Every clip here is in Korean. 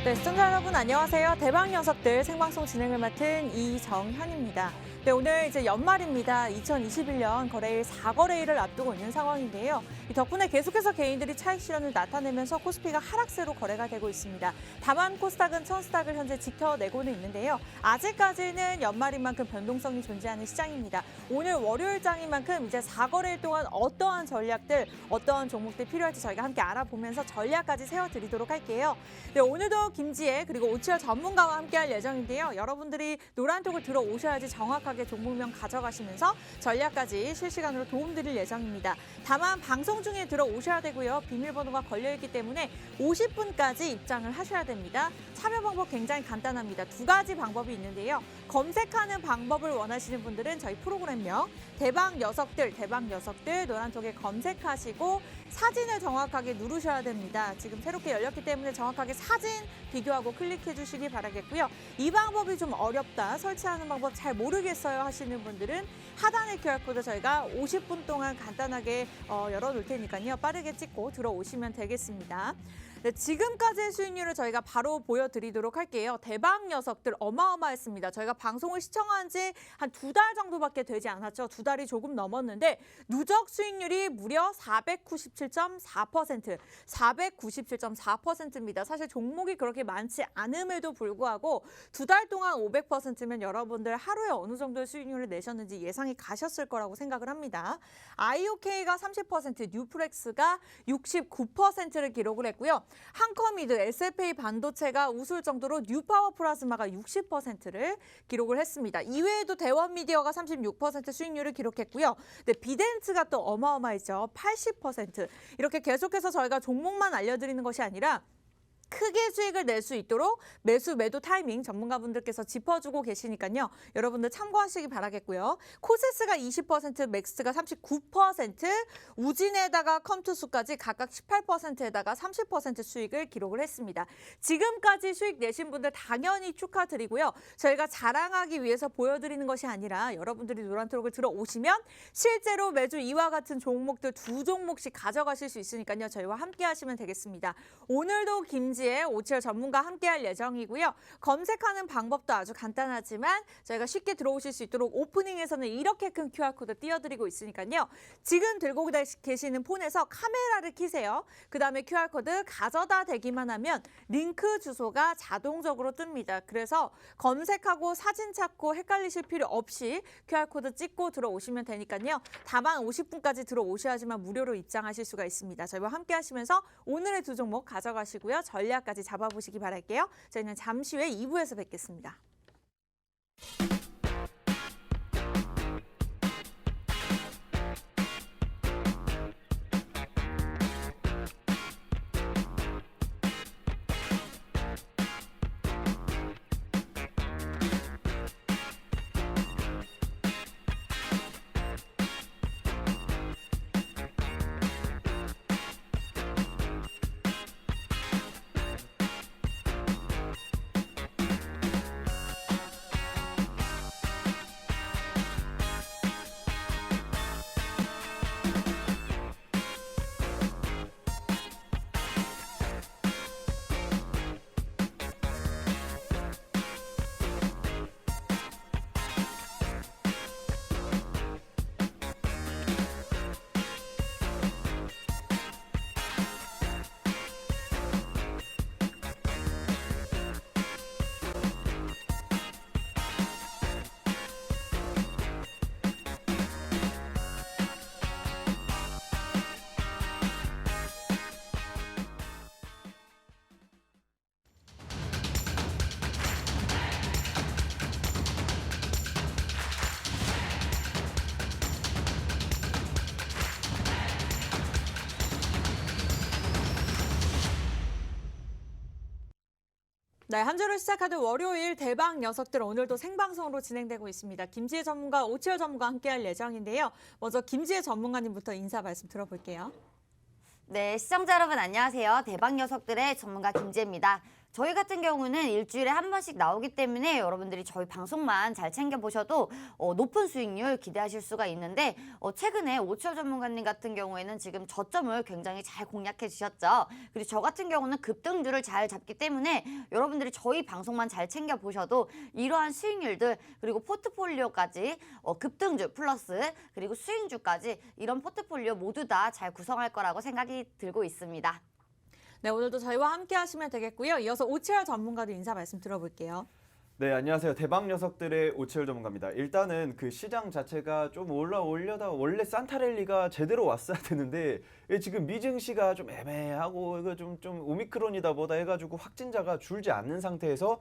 네, 시청자 여러분 안녕하세요. 대박 녀석들 생방송 진행을 맡은 이정현입니다. 네, 오늘 이제 연말입니다. 2021년 거래일 4거래일을 앞두고 있는 상황인데요. 이 덕분에 계속해서 개인들이 차익 실현을 나타내면서 코스피가 하락세로 거래가 되고 있습니다. 다만 코스닥은 1000스닥을 현재 지켜내고는 있는데요. 아직까지는 연말인 만큼 변동성이 존재하는 시장입니다. 오늘 월요일장인 만큼 이제 4거래일 동안 어떠한 전략들, 어떠한 종목들 필요할지 저희가 함께 알아보면서 전략까지 세워드리도록 할게요. 네, 오늘도 김지혜 그리고 오치열 전문가와 함께할 예정인데요. 여러분들이 노란톡을 들어오셔야지 정확하게 종목명 가져가시면서 전략까지 실시간으로 도움드릴 예정입니다. 다만 방송 중에 들어오셔야 되고요. 비밀번호가 걸려있기 때문에 50분까지 입장을 하셔야 됩니다. 참여 방법 굉장히 간단합니다. 두 가지 방법이 있는데요. 검색하는 방법을 원하시는 분들은 저희 프로그램명 대박 녀석들 노란톡에 검색하시고 사진을 정확하게 누르셔야 됩니다. 지금 새롭게 열렸기 때문에 정확하게 사진 비교하고 클릭해 주시기 바라겠고요. 이 방법이 좀 어렵다, 설치하는 방법 잘 모르겠어요 하시는 분들은 하단의 QR코드 저희가 50분 동안 간단하게 열어놓을 테니까요. 빠르게 찍고 들어오시면 되겠습니다. 네, 지금까지의 수익률을 저희가 바로 보여드리도록 할게요. 대박 녀석들 어마어마했습니다. 저희가 방송을 시청한 지 한 2달 정도밖에 되지 않았죠. 2달이 조금 넘었는데 누적 수익률이 무려 497.4%, 497.4%입니다. 사실 종목이 그렇게 많지 않음에도 불구하고 2달 동안 500%면 여러분들 하루에 어느 정도의 수익률을 내셨는지 예상이 가셨을 거라고 생각을 합니다. IOK가 30%, 뉴프렉스가 69%를 기록을 했고요. 한커미드, SFA 반도체가 웃을 정도로 뉴파워 플라즈마가 60%를 기록을 했습니다. 이외에도 대원미디어가 36% 수익률을 기록했고요. 네, 비덴츠가 또 어마어마했죠. 80%. 이렇게 계속해서 저희가 종목만 알려드리는 것이 아니라 크게 수익을 낼 수 있도록 매수, 매도 타이밍 전문가분들께서 짚어주고 계시니까요. 여러분들 참고하시기 바라겠고요. 코세스가 20%, 맥스가 39%, 우진에다가 컴투스까지 각각 18%에다가 30% 수익을 기록을 했습니다. 지금까지 수익 내신 분들 당연히 축하드리고요. 저희가 자랑하기 위해서 보여드리는 것이 아니라 여러분들이 노란트록을 들어오시면 실제로 매주 이와 같은 종목들 2종목씩 가져가실 수 있으니까요. 저희와 함께 하시면 되겠습니다. 오늘도 김지혜 오치열 전문가 함께할 예정이고요. 검색하는 방법도 아주 간단하지만 저희가 쉽게 들어오실 수 있도록 오프닝에서는 이렇게 큰 QR코드 띄워드리고 있으니까요. 지금 들고 계시는 폰에서 카메라를 켜세요. 그 다음에 QR코드 가져다 대기만 하면 링크 주소가 자동적으로 뜹니다. 그래서 검색하고 사진 찾고 헷갈리실 필요 없이 QR코드 찍고 들어오시면 되니까요. 다만 50분까지 들어오셔야지만 무료로 입장하실 수가 있습니다. 저희와 함께 하시면서 오늘의 2종목 가져가시고요. 전략까지 잡아보시기 바랄게요. 저희는 잠시 후에 2부에서 뵙겠습니다. 네, 한 주를 시작하는 월요일 대박 녀석들 오늘도 생방송으로 진행되고 있습니다. 김지혜 전문가, 오치열 전문가 함께할 예정인데요. 먼저 김지혜 전문가님부터 인사 말씀 들어볼게요. 네, 시청자 여러분 안녕하세요. 대박 녀석들의 전문가 김지혜입니다. 저희 같은 경우는 일주일에 한 번씩 나오기 때문에 여러분들이 저희 방송만 잘 챙겨보셔도 높은 수익률 기대하실 수가 있는데 최근에 오치열 전문가님 같은 경우에는 지금 저점을 굉장히 잘 공략해 주셨죠. 그리고 저 같은 경우는 급등주를 잘 잡기 때문에 여러분들이 저희 방송만 잘 챙겨보셔도 이러한 수익률들 그리고 포트폴리오까지 급등주 플러스 그리고 수익주까지 이런 포트폴리오 모두 다 잘 구성할 거라고 생각이 들고 있습니다. 네, 오늘도 저희와 함께 하시면 되겠고요. 이어서 오치열 전문가도 인사 말씀 들어볼게요. 네, 안녕하세요. 대박 녀석들의 오치열 전문가입니다. 일단은 그 시장 자체가 좀 올려다 원래 산타랠리가 제대로 왔어야 되는데 지금 미증시가 좀 애매하고 이거 좀 오미크론이다 뭐다 해가지고 확진자가 줄지 않는 상태에서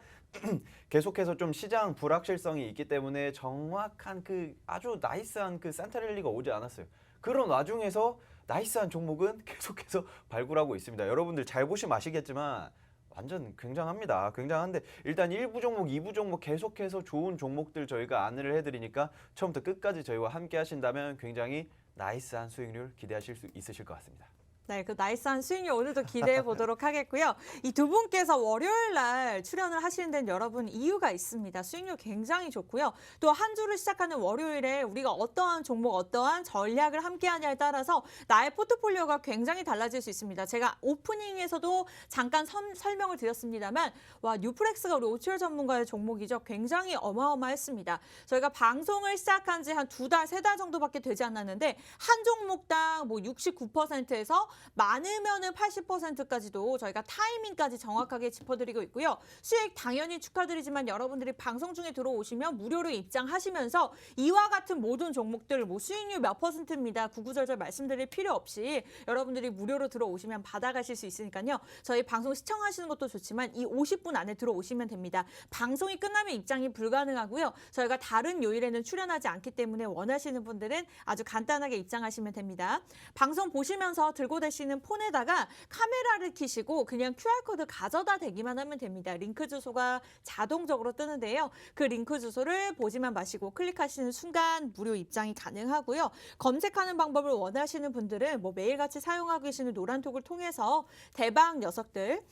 계속해서 좀 시장 불확실성이 있기 때문에 정확한 그 아주 나이스한 그 산타랠리가 오지 않았어요. 그런 와중에서 나이스한 종목은 계속해서 발굴하고 있습니다. 여러분들 잘 보시면 아시겠지만 완전 굉장합니다. 굉장한데 일단 1부 종목, 2부 종목 계속해서 좋은 종목들 저희가 안내를 해드리니까 처음부터 끝까지 저희와 함께 하신다면 굉장히 나이스한 수익률 기대하실 수 있으실 것 같습니다. 네, 그 나이스한 수익률 오늘도 기대해 보도록 하겠고요. 이 두 분께서 월요일 날 출연을 하시는 데는 여러분 이유가 있습니다. 수익률 굉장히 좋고요. 또 한 주를 시작하는 월요일에 우리가 어떠한 종목, 어떠한 전략을 함께 하냐에 따라서 나의 포트폴리오가 굉장히 달라질 수 있습니다. 제가 오프닝에서도 잠깐 설명을 드렸습니다만 와, 뉴프렉스가 우리 오치열 전문가의 종목이죠. 굉장히 어마어마했습니다. 저희가 방송을 시작한 지 한 2달, 3달 정도밖에 되지 않았는데 한 종목당 뭐 69%에서 많으면은 80%까지도 저희가 타이밍까지 정확하게 짚어드리고 있고요. 수익 당연히 축하드리지만 여러분들이 방송 중에 들어오시면 무료로 입장하시면서 이와 같은 모든 종목들 뭐 수익률 몇 %입니다. 구구절절 말씀드릴 필요 없이 여러분들이 무료로 들어오시면 받아가실 수 있으니까요. 저희 방송 시청하시는 것도 좋지만 이 50분 안에 들어오시면 됩니다. 방송이 끝나면 입장이 불가능하고요. 저희가 다른 요일에는 출연하지 않기 때문에 원하시는 분들은 아주 간단하게 입장하시면 됩니다. 방송 보시면서 들고 되시는 폰에다가 카메라를 켜시고 그냥 QR코드 가져다 대기만 하면 됩니다. 링크 주소가 자동적으로 뜨는데요. 그 링크 주소를 보지만 마시고 클릭하시는 순간 무료 입장이 가능하고요. 검색하는 방법을 원하시는 분들은 뭐 매일같이 사용하고 계시는 노란톡을 통해서 대박 녀석들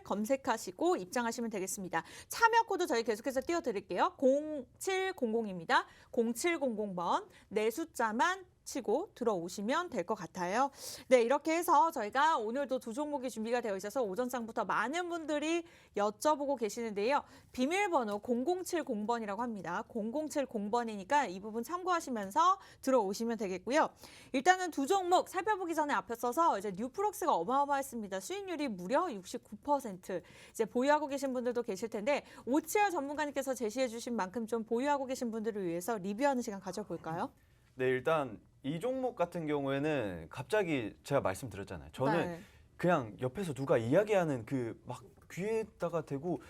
검색하시고 입장하시면 되겠습니다. 참여 코드 저희 계속해서 띄워드릴게요. 0700입니다. 0700번 내 숫자만 치고 들어오시면 될 것 같아요. 네, 이렇게 해서 저희가 오늘도 두 종목이 준비가 되어 있어서 오전장부터 많은 분들이 여쭤보고 계시는데요. 비밀번호 0070번이라고 합니다. 0070번이니까 이 부분 참고하시면서 들어오시면 되겠고요. 일단은 두 종목 살펴보기 전에 앞서서 이제 뉴프록스가 어마어마했습니다. 수익률이 무려 69%. 이제 보유하고 계신 분들도 계실 텐데 오치열 전문가님께서 제시해 주신 만큼 좀 보유하고 계신 분들을 위해서 리뷰하는 시간 가져볼까요? 네, 일단 이 종목 같은 경우에는 갑자기 제가 말씀드렸잖아요. 저는 네. 그냥 옆에서 누가 이야기하는 그 막 귀에다가 대고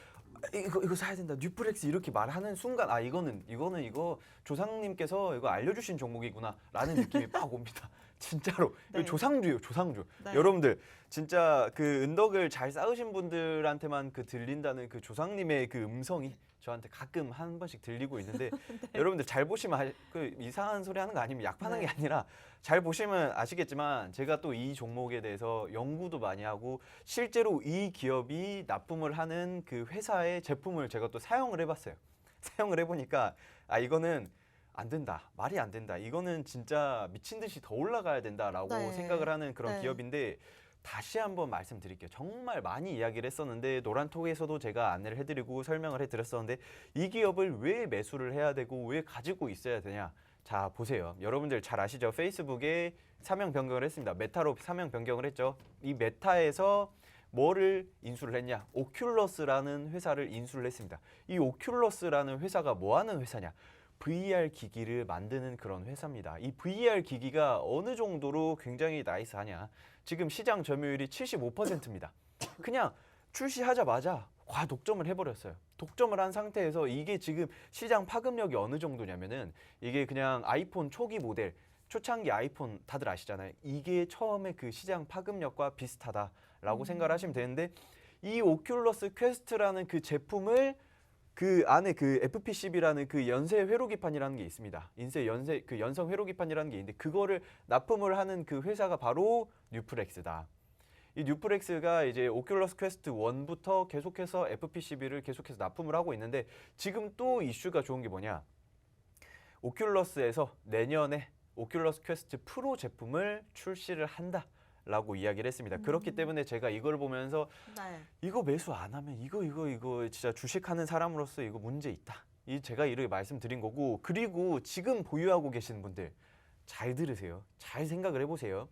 이거 사야 된다. 뉴프렉스 이렇게 말하는 순간 이거 조상님께서 이거 알려주신 종목이구나라는 느낌이 빡 옵니다. 진짜로 네. 이거 조상주예요, 조상주. 네. 여러분들 진짜 그 은덕을 잘 쌓으신 분들한테만 그 들린다는 그 조상님의 그 음성이 저한테 가끔 한 번씩 들리고 있는데 여러분들 잘 보시면 그 이상한 소리 하는 거 아니면 약 파는 게 아니라 잘 보시면 아시겠지만 제가 또 이 종목에 대해서 연구도 많이 하고 실제로 이 기업이 납품을 하는 그 회사의 제품을 제가 또 사용을 해봤어요. 사용을 해보니까 이거는 안 된다. 말이 안 된다. 이거는 진짜 미친 듯이 더 올라가야 된다라고 네. 생각을 하는 그런 네. 기업인데 다시 한번 말씀드릴게요. 정말 많이 이야기를 했었는데 노란톡에서도 제가 안내를 해드리고 설명을 해드렸었는데 이 기업을 왜 매수를 해야 되고 왜 가지고 있어야 되냐. 자, 보세요. 여러분들 잘 아시죠? 페이스북에 사명 변경을 했습니다. 메타로 사명 변경을 했죠. 이 메타에서 뭐를 인수를 했냐? 오큘러스라는 회사를 인수를 했습니다. 이 오큘러스라는 회사가 뭐 하는 회사냐? VR 기기를 만드는 그런 회사입니다. 이 VR 기기가 어느 정도로 굉장히 나이스하냐? 지금 시장 점유율이 75%입니다. 그냥 출시하자마자 과독점을 해버렸어요. 독점을 한 상태에서 이게 지금 시장 파급력이 어느 정도냐면은 이게 그냥 아이폰 초기 모델, 초창기 아이폰 다들 아시잖아요. 이게 처음에 그 시장 파급력과 비슷하다라고 생각을 하시면 되는데 이 오큘러스 퀘스트라는 그 제품을 그 안에 그 FPCB라는 그 연쇄 회로기판이라는 게 있습니다. 그 연성 회로기판이라는 게 있는데 그거를 납품을 하는 그 회사가 바로 뉴프렉스다. 이 뉴프렉스가 이제 오큘러스 퀘스트 1부터 계속해서 FPCB를 계속해서 납품을 하고 있는데 지금 또 이슈가 좋은 게 뭐냐? 오큘러스에서 내년에 오큘러스 퀘스트 프로 제품을 출시를 한다라고 이야기를 했습니다. 그렇기 때문에 제가 이걸 보면서 네. 이거 매수 안 하면 이거 진짜 주식하는 사람으로서 이거 문제 있다. 제가 이렇게 말씀드린 거고, 그리고 지금 보유하고 계시는 분들 잘 들으세요. 잘 생각을 해보세요.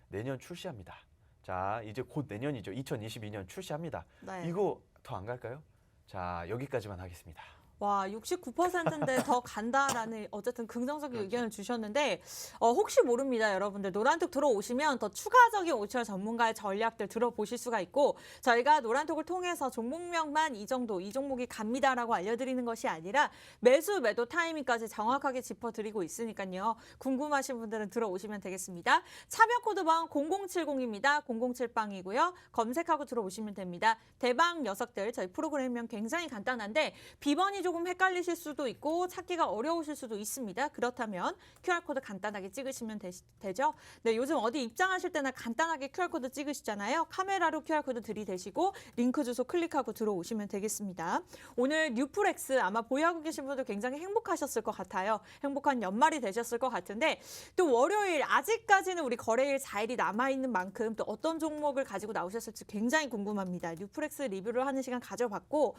내년 출시합니다. 자, 이제 곧 내년이죠. 2022년 출시합니다. 네. 이거 더 안 갈까요? 자, 여기까지만 하겠습니다. 와, 69%인데 더 간다라는 어쨌든 긍정적인 그렇죠. 의견을 주셨는데 혹시 모릅니다, 여러분들. 노란톡 들어오시면 더 추가적인 오철 전문가의 전략들 들어보실 수가 있고 저희가 노란톡을 통해서 종목명만 이 종목이 갑니다라고 알려드리는 것이 아니라 매수, 매도 타이밍까지 정확하게 짚어드리고 있으니까요. 궁금하신 분들은 들어오시면 되겠습니다. 참여 코드방 0070입니다. 007빵이고요. 검색하고 들어오시면 됩니다. 대박 녀석들 저희 프로그램명 굉장히 간단한데 비번이 조금 헷갈리실 수도 있고 찾기가 어려우실 수도 있습니다. 그렇다면 QR코드 간단하게 찍으시면 되죠. 네, 요즘 어디 입장하실 때나 간단하게 QR코드 찍으시잖아요. 카메라로 QR코드 들이대시고 링크 주소 클릭하고 들어오시면 되겠습니다. 오늘 뉴프렉스 아마 보유하고 계신 분들 굉장히 행복하셨을 것 같아요. 행복한 연말이 되셨을 것 같은데 또 월요일 아직까지는 우리 거래일 4일이 남아있는 만큼 또 어떤 종목을 가지고 나오셨을지 굉장히 궁금합니다. 뉴프렉스 리뷰를 하는 시간 가져봤고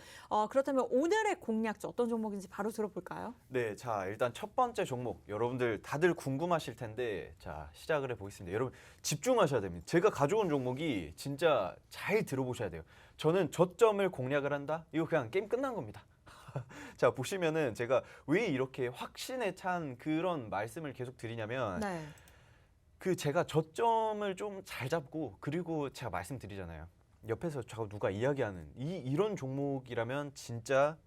그렇다면 오늘의 공략 어떤 종목인지 바로 들어볼까요? 네, 자, 일단 첫 번째 종목 여러분들 다들 궁금하실 텐데 자, 시작을 해보겠습니다. 여러분 집중하셔야 됩니다. 제가 가져온 종목이 진짜 잘 들어보셔야 돼요. 저는 저점을 공략을 한다? 이거 그냥 게임 끝난 겁니다. 자, 보시면은 제가 왜 이렇게 확신에 찬 그런 말씀을 계속 드리냐면 네. 제가 저점을 좀 잘 잡고 그리고 제가 말씀드리잖아요. 옆에서 자꾸 누가 이야기하는 이런 종목이라면 진짜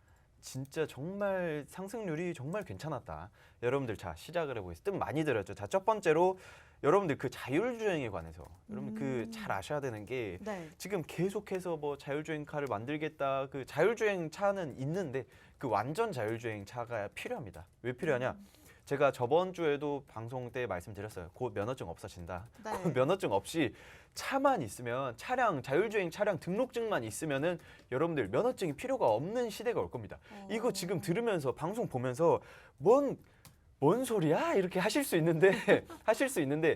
정말 상승률이 정말 괜찮았다. 여러분들 자, 시작을 해보겠습니다. 뜻 많이 들었죠. 자, 첫 번째로 여러분들 그 자율주행에 관해서 여러분 잘 아셔야 되는 게 네. 지금 계속해서 뭐 자율주행 차를 만들겠다. 그 자율주행 차는 있는데 그 완전 자율주행 차가 필요합니다. 왜 필요하냐? 제가 저번 주에도 방송 때 말씀드렸어요. 곧 면허증 없어진다. 네. 곧 면허증 없이 차만 있으면 자율주행 차량 등록증만 있으면은 여러분들 면허증이 필요가 없는 시대가 올 겁니다. 이거 지금 들으면서 방송 보면서 뭔 소리야? 이렇게 하실 수 있는데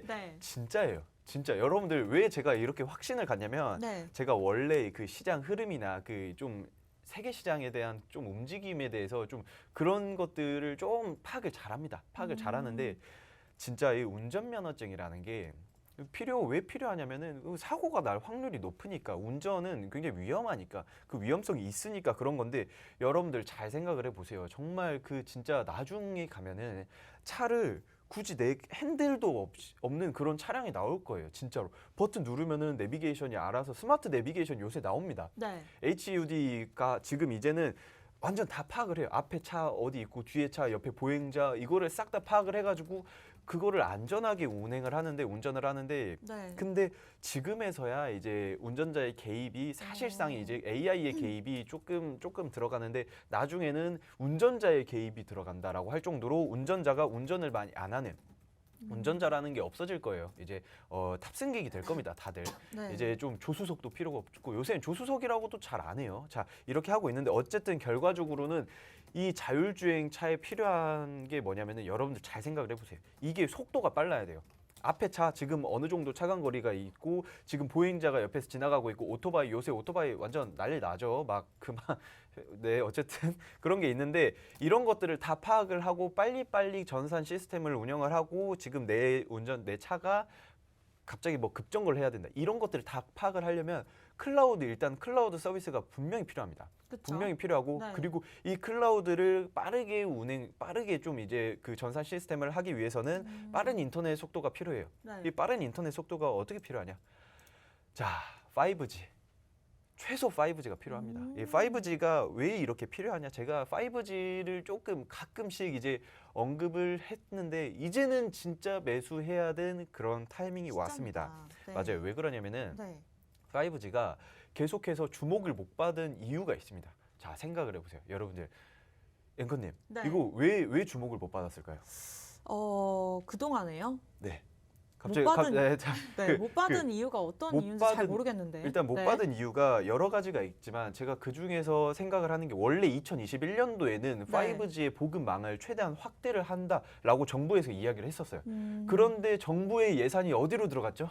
네. 진짜예요. 진짜 여러분들 왜 제가 이렇게 확신을 갖냐면 네. 제가 원래 그 시장 흐름이나 그 좀 세계 시장에 대한 좀 움직임에 대해서 좀 그런 것들을 좀 파악을 잘합니다. 파악을 잘하는데 진짜 이 운전면허증이라는 게 왜 필요하냐면은 사고가 날 확률이 높으니까 운전은 굉장히 위험하니까 그 위험성이 있으니까 그런 건데 여러분들 잘 생각을 해보세요. 정말 진짜 나중에 가면은 차를 굳이 내 핸들도 없는 그런 차량이 나올 거예요. 진짜로. 버튼 누르면은 내비게이션이 알아서 스마트 내비게이션 요새 나옵니다. 네. HUD가 지금 이제는 완전 다 파악을 해요. 앞에 차 어디 있고 뒤에 차 옆에 보행자 이거를 싹 다 파악을 해가지고 그거를 안전하게 운전을 하는데 네. 근데 지금에서야 이제 운전자의 개입이 사실상 이제 AI의 개입이 조금 들어가는데 나중에는 운전자의 개입이 들어간다라고 할 정도로 운전자가 운전을 많이 안 하는 운전자라는 게 없어질 거예요. 이제 탑승객이 될 겁니다. 다들. 네. 이제 좀 조수석도 필요가 없고 요새는 조수석이라고도 잘 안 해요. 자, 이렇게 하고 있는데 어쨌든 결과적으로는 이 자율주행 차에 필요한 게 뭐냐면은 여러분들 잘 생각을 해보세요. 이게 속도가 빨라야 돼요. 앞에 차 지금 어느 정도 차간 거리가 있고 지금 보행자가 옆에서 지나가고 있고 요새 오토바이 완전 난리 나죠. 막 네, 어쨌든 그런 게 있는데 이런 것들을 다 파악을 하고 빨리빨리 전산 시스템을 운영을 하고 지금 내 차가 갑자기 뭐 급정거를 해야 된다. 이런 것들을 다 파악을 하려면 일단 클라우드 서비스가 분명히 필요합니다. 그쵸? 분명히 필요하고 네. 그리고 이 클라우드를 빠르게 좀 이제 그 전산 시스템을 하기 위해서는 빠른 인터넷 속도가 필요해요. 네. 이 빠른 인터넷 속도가 어떻게 필요하냐? 자, 5G. 최소 5G가 필요합니다. 이 5G가 왜 이렇게 필요하냐? 제가 5G를 조금 가끔씩 이제 언급을 했는데 이제는 진짜 매수해야 되는 그런 타이밍이 왔습니다. 네. 맞아요. 왜 그러냐면은 네. 5G가 계속해서 주목을 못 받은 이유가 있습니다. 자, 생각을 해보세요. 여러분들, 앵커님, 네. 이거 왜 주목을 못 받았을까요? 그동안에요? 네. 갑자기 못 받은, 네, 자, 못 받은 이유가 어떤 못 이유인지 잘 받은- 모르겠는데. 일단 못 네. 받은 이유가 여러 가지가 있지만 제가 그 중에서 생각을 하는 게 원래 2021년도에는 5G의 보급망을 최대한 확대를 한다라고 정부에서 이야기를 했었어요. 그런데 정부의 예산이 어디로 들어갔죠?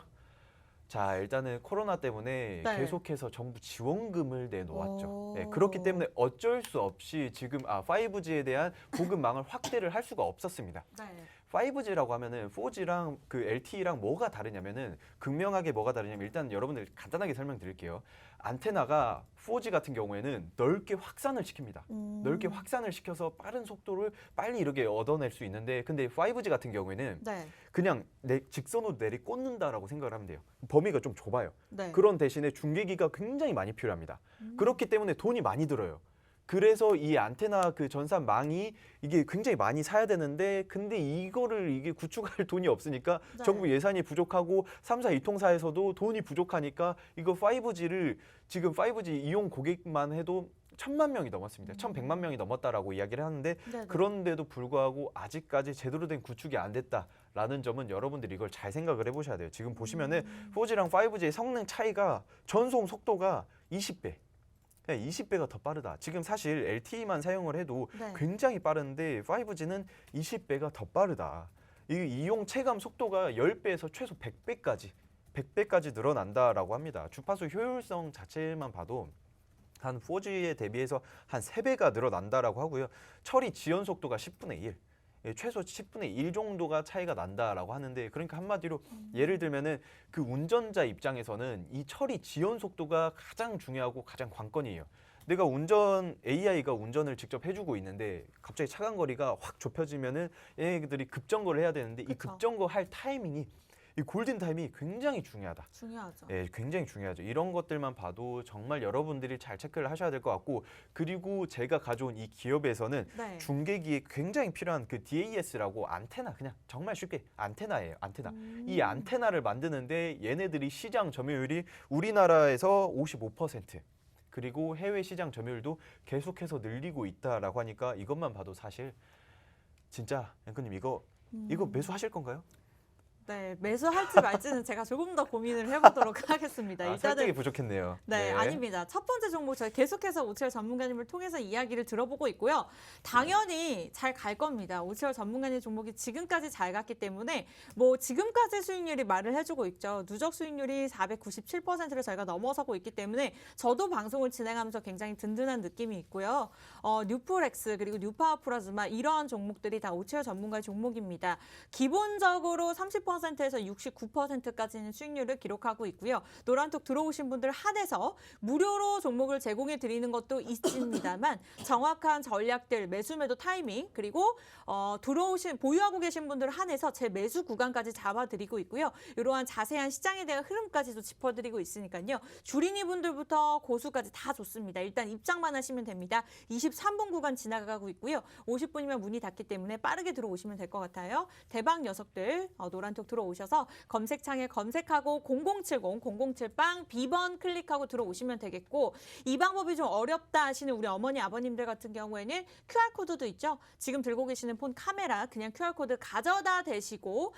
자, 일단은 코로나 때문에 네. 계속해서 정부 지원금을 내놓았죠. 오. 네, 그렇기 때문에 어쩔 수 없이 지금 5G에 대한 보급망을 확대를 할 수가 없었습니다. 네. 5G라고 하면은 4G랑 그 LTE랑 뭐가 다르냐면은 극명하게 뭐가 다르냐면 일단 여러분들 간단하게 설명드릴게요. 안테나가 4G 같은 경우에는 넓게 확산을 시킵니다. 넓게 확산을 시켜서 빠른 속도를 빨리 이렇게 얻어낼 수 있는데 근데 5G 같은 경우에는 네. 그냥 직선으로 내리꽂는다라고 생각을 하면 돼요. 범위가 좀 좁아요. 네. 그런 대신에 중계기가 굉장히 많이 필요합니다. 그렇기 때문에 돈이 많이 들어요. 그래서 이 안테나 그 전산망이 이게 굉장히 많이 사야 되는데 근데 이거를 이게 구축할 돈이 없으니까 네. 정부 예산이 부족하고 3사 이통사에서도 돈이 부족하니까 이거 5G를 지금 5G 이용 고객만 해도 1,000만 명이 넘었습니다. 1,100만 명이 넘었다라고 이야기를 하는데 네네. 그런데도 불구하고 아직까지 제대로 된 구축이 안 됐다라는 점은 여러분들이 이걸 잘 생각을 해보셔야 돼요. 지금 보시면은 4G랑 5G의 성능 차이가 전송 속도가 20배. 20배가 더 빠르다. 지금 사실 LTE만 사용을 해도 네. 굉장히 빠른데 5G는 20배가 더 빠르다. 이 이용 체감 속도가 10배에서 최소 100배까지 늘어난다라고 합니다. 주파수 효율성 자체만 봐도 한 4G에 대비해서 한 3배가 늘어난다라고 하고요. 처리 지연 속도가 10분의 1. 최소 10분의 1 정도가 차이가 난다라고 하는데 그러니까 한마디로 예를 들면은 그 운전자 입장에서는 이 처리 지연 속도가 가장 중요하고 가장 관건이에요. 내가 AI가 운전을 직접 해주고 있는데 갑자기 차간 거리가 확 좁혀지면은 얘네들이 급정거를 해야 되는데 이 그쵸. 급정거 할 타이밍이 이 골든 타임이 굉장히 중요하다. 중요하죠. 네, 굉장히 중요하죠. 이런 것들만 봐도 정말 여러분들이 잘 체크를 하셔야 될 것 같고 그리고 제가 가져온 이 기업에서는 네. 중계기에 굉장히 필요한 그 DAS라고 안테나 그냥 정말 쉽게 안테나예요. 안테나. 이 안테나를 만드는데 얘네들이 시장 점유율이 우리나라에서 55% 그리고 해외 시장 점유율도 계속해서 늘리고 있다라고 하니까 이것만 봐도 사실 진짜 앵커님 이거 매수하실 건가요? 네, 매수할지 말지는 제가 조금 더 고민을 해보도록 하겠습니다. 설득이 부족했네요. 네, 아닙니다. 첫 번째 종목 저희 계속해서 오치열 전문가님을 통해서 이야기를 들어보고 있고요. 당연히 잘 갈 겁니다. 오치열 전문가님 종목이 지금까지 잘 갔기 때문에 뭐 지금까지 수익률이 말을 해주고 있죠. 누적 수익률이 497%를 저희가 넘어서고 있기 때문에 저도 방송을 진행하면서 굉장히 든든한 느낌이 있고요. 뉴프렉스 그리고 뉴파워플라즈마 이러한 종목들이 다 오치열 전문가의 종목입니다. 기본적으로 30%에서 69%까지는 수익률을 기록하고 있고요. 노란톡 들어오신 분들 한해서 무료로 종목을 제공해 드리는 것도 있습니다만 정확한 전략들, 매수 매도 타이밍 그리고 보유하고 계신 분들 한해서 제 매수 구간까지 잡아드리고 있고요. 이러한 자세한 시장에 대한 흐름까지도 짚어드리고 있으니까요. 주린이 분들부터 고수까지 다 좋습니다. 일단 입장만 하시면 됩니다. 23분 구간 지나가고 있고요. 50분이면 문이 닫기 때문에 빠르게 들어오시면 될 것 같아요. 대박 녀석들 노란톡 들어오셔서 검색창에 검색하고 0070 B번 클릭하고 들어오시면 되겠고 이 방법이 좀 어렵다 하시는 우리 어머니 아버님들 같은 경우에는 QR코드도 있죠. 지금 들고 계시는 폰 카메라 그냥 QR코드 가져다 대시고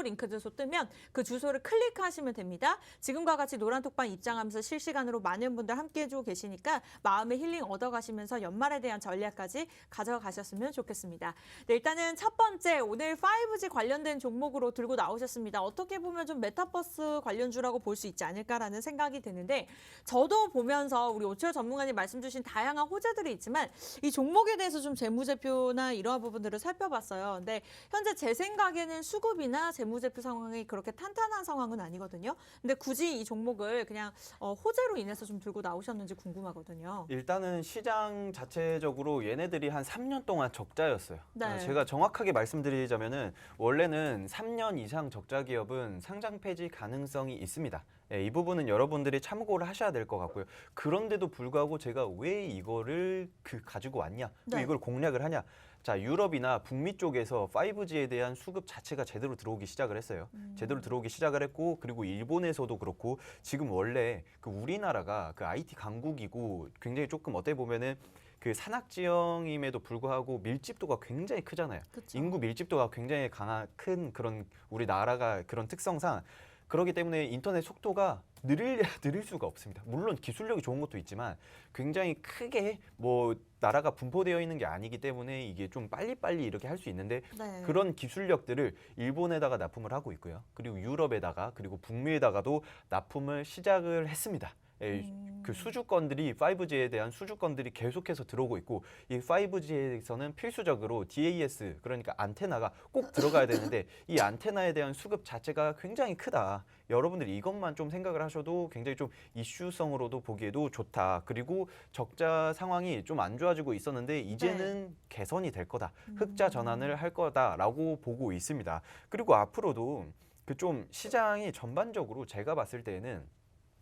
링크 주소 뜨면 그 주소를 클릭하시면 됩니다. 지금과 같이 노란톡방 입장하면서 실시간으로 많은 분들 함께 해주고 계시니까 마음의 힐링 얻어가시면서 연말에 대한 전략까지 가져가셨으면 좋겠습니다. 네, 일단은 첫 번째 오늘 5G 관련된 종목으로 들고 나오셨습니다. 어떻게 보면 좀 메타버스 관련주라고 볼 수 있지 않을까라는 생각이 드는데 저도 보면서 우리 오치열 전문가님 말씀 주신 다양한 호재들이 있지만 이 종목에 대해서 좀 재무제표나 이러한 부분들을 살펴봤어요. 근데 현재 제 생각에는 수급이나 재무제표 상황이 그렇게 탄탄한 상황은 아니거든요. 근데 굳이 이 종목을 그냥 호재로 인해서 좀 들고 나오셨는지 궁금하거든요. 일단은 시장 자체적으로 얘네들이 한 3년 동안 적자였어요. 네. 제가 정확하게 말씀드리자면은 원래는 3년 이상 적자 기업은 상장 폐지 가능성이 있습니다. 이 부분은 여러분들이 참고를 하셔야 될 것 같고요. 그런데도 불구하고 제가 왜 이거를 가지고 왔냐, 또 네. 이걸 공략을 하냐. 자, 유럽이나 북미 쪽에서 5G에 대한 수급 자체가 제대로 들어오기 시작을 했어요. 제대로 들어오기 시작을 했고 그리고 일본에서도 그렇고 지금 원래 우리나라가 IT 강국이고 굉장히 조금 어떻게 보면은 그 산악 지형임에도 불구하고 밀집도가 굉장히 크잖아요. 그쵸. 인구 밀집도가 굉장히 큰 그런 우리나라가 그런 특성상 그렇기 때문에 인터넷 속도가 느릴 수가 없습니다. 물론 기술력이 좋은 것도 있지만 굉장히 크게 뭐 나라가 분포되어 있는 게 아니기 때문에 이게 좀 빨리빨리 이렇게 할 수 있는데 네. 그런 기술력들을 일본에다가 납품을 하고 있고요. 그리고 유럽에다가 그리고 북미에다가도 납품을 시작을 했습니다. 예, 그 수주권들이 5G에 대한 수주권들이 계속해서 들어오고 있고 이 5G에서는 필수적으로 DAS 그러니까 안테나가 꼭 들어가야 되는데 이 안테나에 대한 수급 자체가 굉장히 크다. 여러분들이 이것만 좀 생각을 하셔도 굉장히 좀 이슈성으로도 보기에도 좋다. 그리고 적자 상황이 좀 안 좋아지고 있었는데 이제는 개선이 될 거다. 흑자 전환을 할 거다라고 보고 있습니다. 그리고 앞으로도 그 좀 시장이 전반적으로 제가 봤을 때는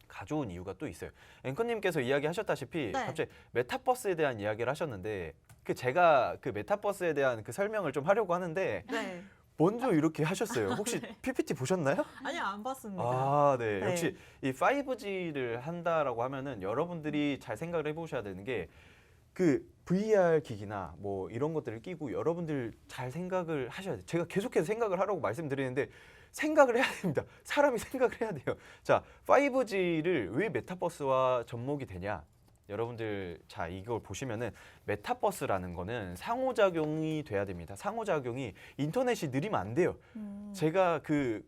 가져온 이유가 또 있어요. 앵커님께서 이야기하셨다시피 네. 갑자기 메타버스에 대한 이야기를 하셨는데 제가 그 메타버스에 대한 그 설명을 좀 하려고 하는데 네. 먼저 이렇게 하셨어요. 혹시 PPT 보셨나요? 아니요, 안 봤습니다. 아, 네. 네. 역시 이 5G를 한다라고 하면은 여러분들이 잘 생각을 해보셔야 되는 게 그 VR 기기나 뭐 이런 것들을 끼고 여러분들 잘 생각을 하셔야 돼요. 제가 계속해서 생각을 하라고 말씀드리는데 생각을 해야 됩니다. 사람이 생각을 해야 돼요. 자, 5G를 왜 메타버스와 접목이 되냐? 여러분들 자 이걸 보시면은 메타버스라는 거는 상호작용이 돼야 됩니다. 상호작용이 인터넷이 느리면 안 돼요. 제가 그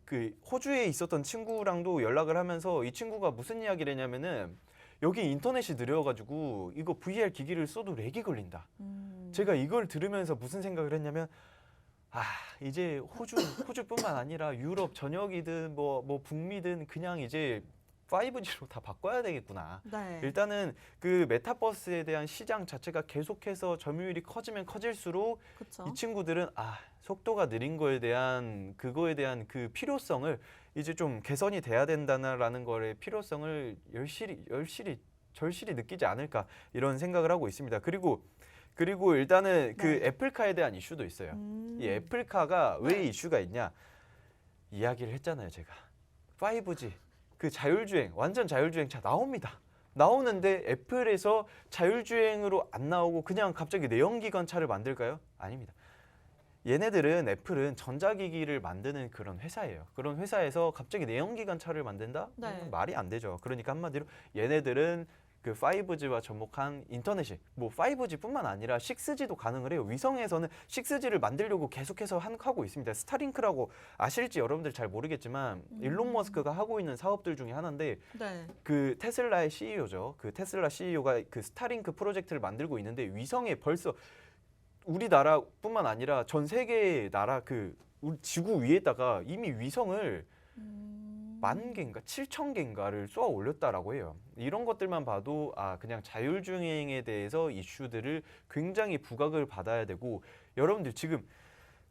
호주에 있었던 친구랑도 연락을 하면서 이 친구가 무슨 이야기를 했냐면은 여기 인터넷이 느려가지고 이거 VR 기기를 써도 렉이 걸린다. 제가 이걸 들으면서 무슨 생각을 했냐면 아 이제 호주뿐만 아니라 유럽 전역이든 뭐 북미든 그냥 이제 5G로 다 바꿔야 되겠구나. 네. 일단은 그 메타버스에 대한 시장 자체가 계속해서 점유율이 커지면 커질수록 그쵸. 이 친구들은 속도가 느린 거에 대한 그거에 대한 그 필요성을 이제 좀 개선이 돼야 된다는 거의 필요성을 절실히 느끼지 않을까 이런 생각을 하고 있습니다. 그리고 일단은 그 네. 애플카에 대한 이슈도 있어요. 이 애플카가 왜 네. 이슈가 있냐 이야기를 했잖아요. 제가 5G 그 자율주행 완전 자율주행 차 나옵니다. 나오는데 애플에서 자율주행으로 안 나오고 그냥 갑자기 내연기관 차를 만들까요? 아닙니다. 얘네들은 애플은 전자기기를 만드는 그런 회사예요. 그런 회사에서 갑자기 내연기관 차를 만든다? 네. 말이 안 되죠. 그러니까 한마디로 얘네들은 그 5G와 접목한 인터넷이 뭐 5G뿐만 아니라 6G도 가능을 해요. 위성에서는 6G를 만들려고 계속해서 하고 있습니다. 스타링크라고 아실지 여러분들 잘 모르겠지만 일론 머스크가 하고 있는 사업들 중에 하나인데 네. 그 테슬라의 CEO죠. 그 테슬라 CEO가 그 스타링크 프로젝트를 만들고 있는데 위성에 벌써 우리나라뿐만 아니라 전 세계의 나라 우리 지구 위에다가 이미 위성을 10,000개인가 7,000개인가를 쏘아 올렸다라고 해요. 이런 것들만 봐도 그냥 자율주행에 대해서 이슈들을 굉장히 부각을 받아야 되고 여러분들 지금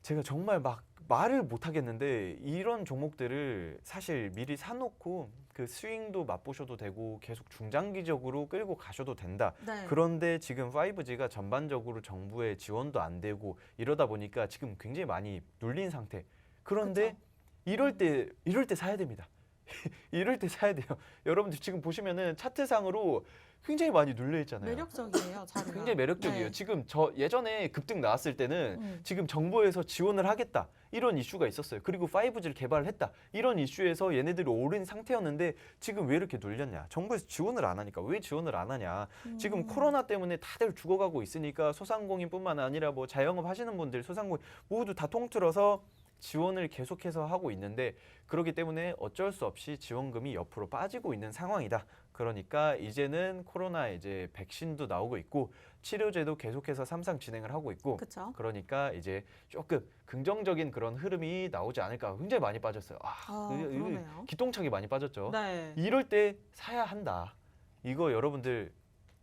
제가 정말 막 말을 못 하겠는데 이런 종목들을 사실 미리 사놓고 그 스윙도 맛보셔도 되고 계속 중장기적으로 끌고 가셔도 된다. 네. 그런데 지금 5G가 전반적으로 정부의 지원도 안 되고 이러다 보니까 지금 굉장히 많이 눌린 상태. 그런데 그쵸. 이럴 때 사야 됩니다. 이럴 때 사야 돼요. 여러분들 지금 보시면은 차트상으로 굉장히 많이 눌려 있잖아요. 매력적이에요, 자리가. 굉장히 매력적이에요. 네. 지금 예전에 급등 나왔을 때는 음. 지금 정부에서 지원을 하겠다 이런 이슈가 있었어요. 그리고 5G를 개발을 했다 이런 이슈에서 얘네들이 오른 상태였는데 지금 왜 이렇게 눌렸냐? 정부에서 지원을 안 하니까 왜 지원을 안 하냐? 지금 코로나 때문에 다들 죽어가고 있으니까 소상공인뿐만 아니라 뭐 자영업 하시는 분들 소상공인 모두 다 통틀어서 지원을 계속해서 하고 있는데 그렇기 때문에 어쩔 수 없이 지원금이 옆으로 빠지고 있는 상황이다. 그러니까 이제는 코로나 이제 백신도 나오고 있고 치료제도 계속해서 삼상 진행을 하고 있고 그쵸. 그러니까 이제 조금 긍정적인 그런 흐름이 나오지 않을까. 굉장히 많이 빠졌어요. 그러네요. 기똥차게 많이 빠졌죠. 네. 이럴 때 사야 한다. 이거 여러분들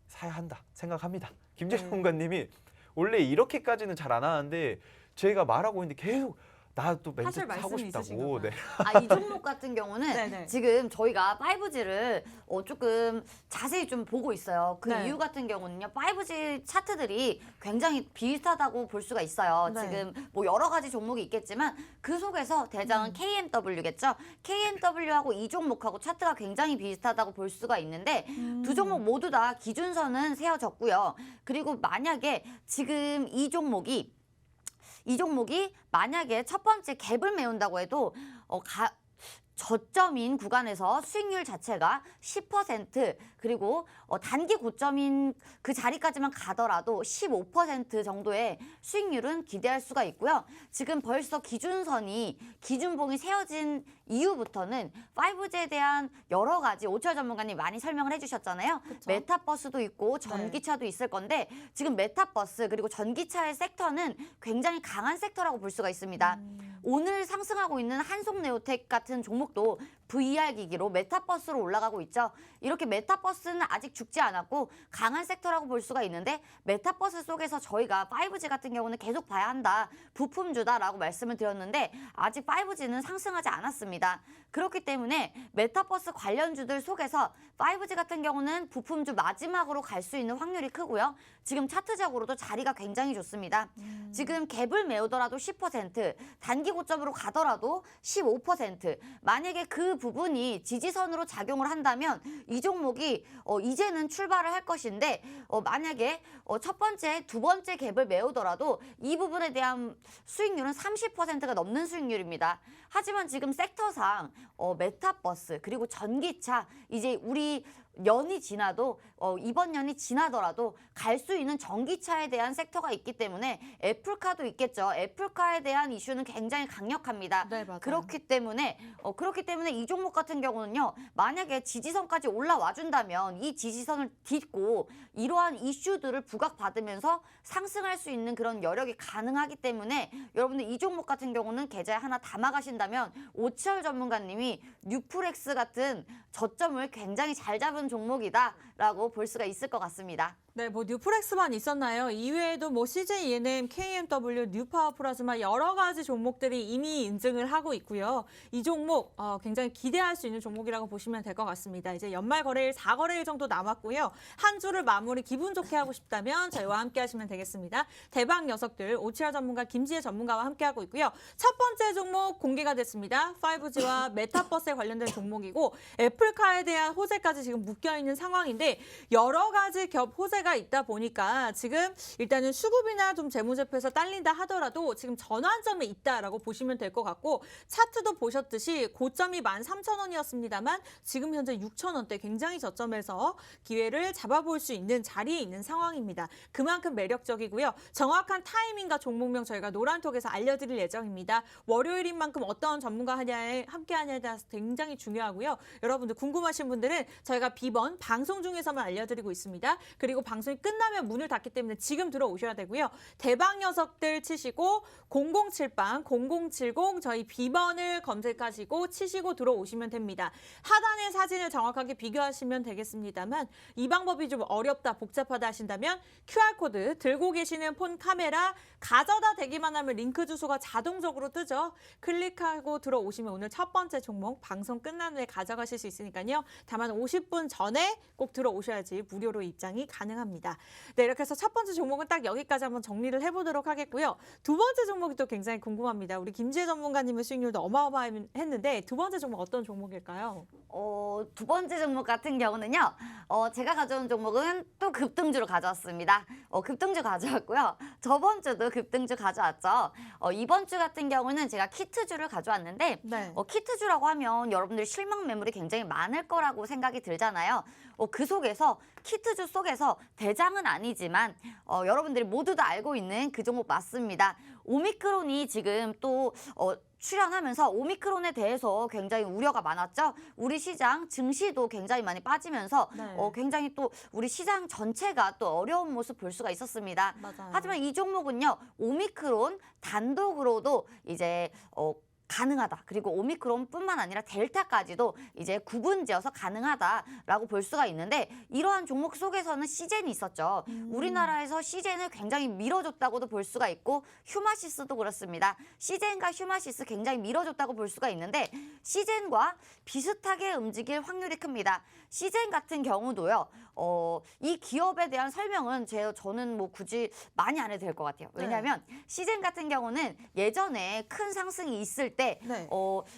사야 한다 생각합니다. 김재정 네. 공관님이 원래 이렇게까지는 잘 안 하는데 제가 말하고 있는데 계속 나 또 멘트 하실 하고 말씀이 있으신가 싶다고. 봐요. 네. 이 종목 같은 경우는 네네. 지금 저희가 5G를 조금 자세히 좀 보고 있어요. 그 네. 이유 같은 경우는요. 5G 차트들이 굉장히 비슷하다고 볼 수가 있어요. 네. 지금 뭐 여러 가지 종목이 있겠지만 그 속에서 대장은 KMW겠죠. KMW하고 이 종목하고 차트가 굉장히 비슷하다고 볼 수가 있는데 두 종목 모두 다 기준선은 세워졌고요. 그리고 만약에 지금 이 종목이 만약에 첫 번째 갭을 메운다고 해도 저점인 구간에서 수익률 자체가 10% 그리고 단기 고점인 그 자리까지만 가더라도 15% 정도의 수익률은 기대할 수가 있고요. 지금 벌써 기준봉이 세워진 이후부터는 5G에 대한 여러 가지 오철 전문가님 많이 설명을 해주셨잖아요. 그쵸? 메타버스도 있고 전기차도 있을 건데 지금 메타버스 그리고 전기차의 섹터는 굉장히 강한 섹터라고 볼 수가 있습니다. 오늘 상승하고 있는 한송네오텍 같은 종목도 VR 기기로 메타버스로 올라가고 있죠. 이렇게 메타버스는 아직 죽지 않았고 강한 섹터라고 볼 수가 있는데 메타버스 속에서 저희가 5G 같은 경우는 계속 봐야 한다. 부품주다라고 말씀을 드렸는데 아직 5G는 상승하지 않았습니다. 그렇기 때문에 메타버스 관련주들 속에서 5G 같은 경우는 부품주 마지막으로 갈 수 있는 확률이 크고요. 지금 차트적으로도 자리가 굉장히 좋습니다. 지금 갭을 메우더라도 10%, 단기 고점으로 가더라도 15%. 만약에 그 부분이 지지선으로 작용을 한다면 이 종목이 이제는 출발을 할 것인데 만약에 첫 번째, 두 번째 갭을 메우더라도 이 부분에 대한 수익률은 30%가 넘는 수익률입니다. 하지만 지금 섹터상 메타버스 그리고 전기차 이제 우리 년이 지나도 이번 년이 지나더라도 갈 수 있는 전기차에 대한 섹터가 있기 때문에 애플카도 있겠죠. 애플카에 대한 이슈는 굉장히 강력합니다. 네, 맞아요. 그렇기 때문에 이 종목 같은 경우는요. 만약에 지지선까지 올라와 준다면 이 지지선을 딛고 이러한 이슈들을 부각받으면서 상승할 수 있는 그런 여력이 가능하기 때문에 여러분들 이 종목 같은 경우는 계좌에 하나 담아가신다면 오치열 전문가님이 뉴프렉스 같은 저점을 굉장히 잘 잡은 종목이다라고 볼 수가 있을 것 같습니다. 네, 뭐 뉴프렉스만 있었나요? 이외에도 뭐 CJ ENM, KMW, 뉴파워 플라즈마 여러 가지 종목들이 이미 인증을 하고 있고요. 이 종목 굉장히 기대할 수 있는 종목이라고 보시면 될 것 같습니다. 이제 연말 거래일 4거래일 정도 남았고요. 한 주를 마무리 기분 좋게 하고 싶다면 저희와 함께 하시면 되겠습니다. 대박 녀석들 오치아 전문가 김지혜 전문가와 함께 하고 있고요. 첫 번째 종목 공개가 됐습니다. 5G와 메타버스에 관련된 종목이고 애플카에 대한 호재까지 지금 묶여 있는 상황인데 여러 가지 겹 호재가 있다 보니까 지금 일단은 수급이나 좀 재무제표에서 딸린다 하더라도 지금 전환점에 있다라고 보시면 될 것 같고 차트도 보셨듯이 고점이 13,000원이었습니다만 지금 현재 6,000원대 굉장히 저점에서 기회를 잡아볼 수 있는 자리에 있는 상황입니다. 그만큼 매력적이고요. 정확한 타이밍과 종목명 저희가 노란톡에서 알려드릴 예정입니다. 월요일인 만큼 어떤 전문가 함께 하냐에 따라서 굉장히 중요하고요. 여러분들 궁금하신 분들은 저희가 비번 방송 중에서만 알려드리고 있습니다. 그리고 방송이 끝나면 문을 닫기 때문에 지금 들어오셔야 되고요. 대박 녀석들 치시고 007방 0070 저희 비번을 검색하시고 치시고 들어오시면 됩니다. 하단의 사진을 정확하게 비교하시면 되겠습니다만 이 방법이 좀 어렵다 복잡하다 하신다면 QR코드 들고 계시는 폰 카메라 가져다 대기만 하면 링크 주소가 자동적으로 뜨죠. 클릭하고 들어오시면 오늘 첫 번째 종목 방송 끝난 후에 가져가실 수 있으니까요. 다만 50분 전에 꼭 들어오셔야지 무료로 입장이 가능합니다. 네, 이렇게 해서 첫 번째 종목은 딱 여기까지 한번 정리를 해보도록 하겠고요. 두 번째 종목이 또 굉장히 궁금합니다. 우리 김지혜 전문가님의 수익률도 어마어마했는데 두 번째 종목 어떤 종목일까요? 두 번째 종목 같은 경우는요. 제가 가져온 종목은 또 급등주로 가져왔습니다. 급등주 가져왔고요. 저번 주도 급등주 가져왔죠. 이번 주 같은 경우는 제가 키트주를 가져왔는데 네. 키트주라고 하면 여러분들 실망 매물이 굉장히 많을 거라고 생각이 들잖아요. 그 속에서 키트주 속에서 대장은 아니지만 여러분들이 모두 다 알고 있는 그 종목 맞습니다. 오미크론이 지금 또 출현하면서 오미크론에 대해서 굉장히 우려가 많았죠. 우리 시장 증시도 굉장히 많이 빠지면서 네. 굉장히 또 우리 시장 전체가 또 어려운 모습 볼 수가 있었습니다. 맞아요. 하지만 이 종목은요. 오미크론 단독으로도 이제 가능하다. 그리고 오미크론뿐만 아니라 델타까지도 이제 구분지어서 가능하다라고 볼 수가 있는데 이러한 종목 속에서는 시젠이 있었죠. 우리나라에서 시젠을 굉장히 밀어줬다고도 볼 수가 있고 휴마시스도 그렇습니다. 시젠과 휴마시스 굉장히 밀어줬다고 볼 수가 있는데 시젠과 비슷하게 움직일 확률이 큽니다. 시젠 같은 경우도요. 이 기업에 대한 설명은 저는 뭐 굳이 많이 안 해도 될 것 같아요. 왜냐하면 시젠 같은 경우는 예전에 큰 상승이 있을 때 네.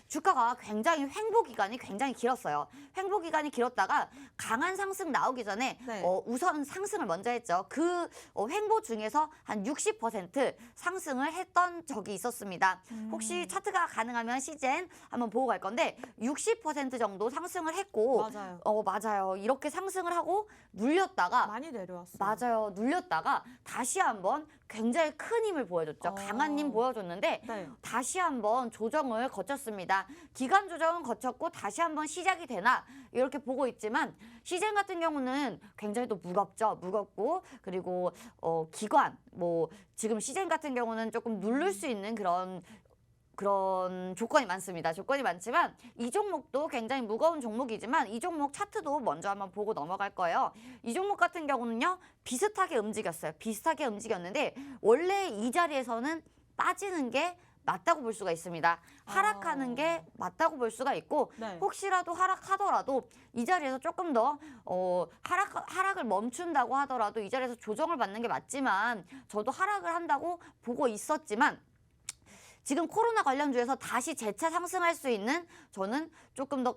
주가가 굉장히 횡보 기간이 굉장히 길었어요. 횡보 기간이 길었다가 강한 상승 나오기 전에 네. 우선 상승을 먼저 했죠. 그 횡보 중에서 한 60% 상승을 했던 적이 있었습니다. 혹시 차트가 가능하면 시젠 한번 보고 갈 건데 60% 정도 상승을 했고 맞아요. 맞아요. 이렇게 상승을 하고 눌렸다가 많이 내려왔어요. 맞아요. 눌렸다가 다시 한번 굉장히 큰 힘을 보여줬죠. 강한 힘 보여줬는데 네. 다시 한번 조정을 거쳤습니다. 기간 조정은 거쳤고 다시 한번 시작이 되나 이렇게 보고 있지만 시젠 같은 경우는 굉장히 또 무겁죠. 무겁고 그리고 기관 뭐 지금 시젠 같은 경우는 조금 누를 수 있는 그런 조건이 많습니다. 조건이 많지만 이 종목도 굉장히 무거운 종목이지만 이 종목 차트도 먼저 한번 보고 넘어갈 거예요. 이 종목 같은 경우는요. 비슷하게 움직였어요. 비슷하게 움직였는데 원래 이 자리에서는 빠지는 게 맞다고 볼 수가 있습니다. 하락하는 게 맞다고 볼 수가 있고 네. 혹시라도 하락하더라도 이 자리에서 조금 더 하락을 멈춘다고 하더라도 이 자리에서 조정을 받는 게 맞지만 저도 하락을 한다고 보고 있었지만 지금 코로나 관련주에서 다시 재차 상승할 수 있는 저는 조금 더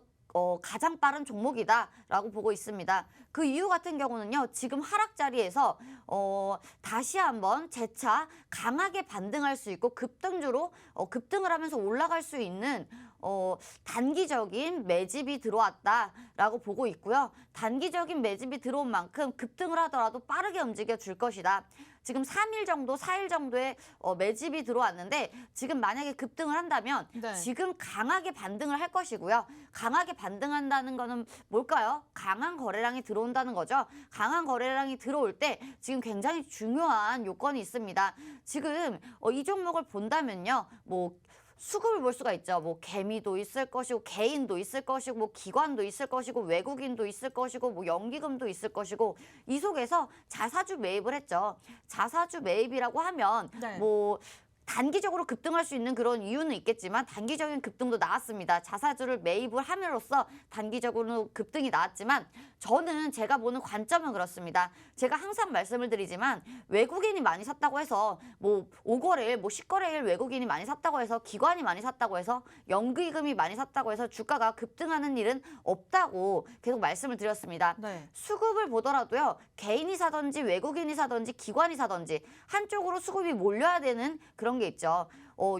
가장 빠른 종목이다라고 보고 있습니다. 그 이유 같은 경우는요. 지금 하락 자리에서 다시 한번 재차 강하게 반등할 수 있고 급등주로 급등을 하면서 올라갈 수 있는 단기적인 매집이 들어왔다라고 보고 있고요. 단기적인 매집이 들어온 만큼 급등을 하더라도 빠르게 움직여 줄 것이다. 지금 3일 정도, 4일 정도의 매집이 들어왔는데 지금 만약에 급등을 한다면 네. 지금 강하게 반등을 할 것이고요. 강하게 반등한다는 거는 뭘까요? 강한 거래량이 들어온다는 거죠. 강한 거래량이 들어올 때 지금 굉장히 중요한 요건이 있습니다. 지금 이 종목을 본다면요. 뭐 수급을 볼 수가 있죠. 뭐 개미도 있을 것이고 개인도 있을 것이고 뭐 기관도 있을 것이고 외국인도 있을 것이고 뭐 연기금도 있을 것이고 이 속에서 자사주 매입을 했죠. 자사주 매입이라고 하면 네. 뭐 단기적으로 급등할 수 있는 그런 이유는 있겠지만 단기적인 급등도 나왔습니다. 자사주를 매입을 함으로써 단기적으로 급등이 나왔지만 저는 제가 보는 관점은 그렇습니다. 제가 항상 말씀을 드리지만 외국인이 많이 샀다고 해서 뭐 5거래일, 뭐 10거래일 외국인이 많이 샀다고 해서 기관이 많이 샀다고 해서 연기금이 많이 샀다고 해서 주가가 급등하는 일은 없다고 계속 말씀을 드렸습니다. 네. 수급을 보더라도요. 개인이 사든지 외국인이 사든지 기관이 사든지 한쪽으로 수급이 몰려야 되는 그런 게 있죠.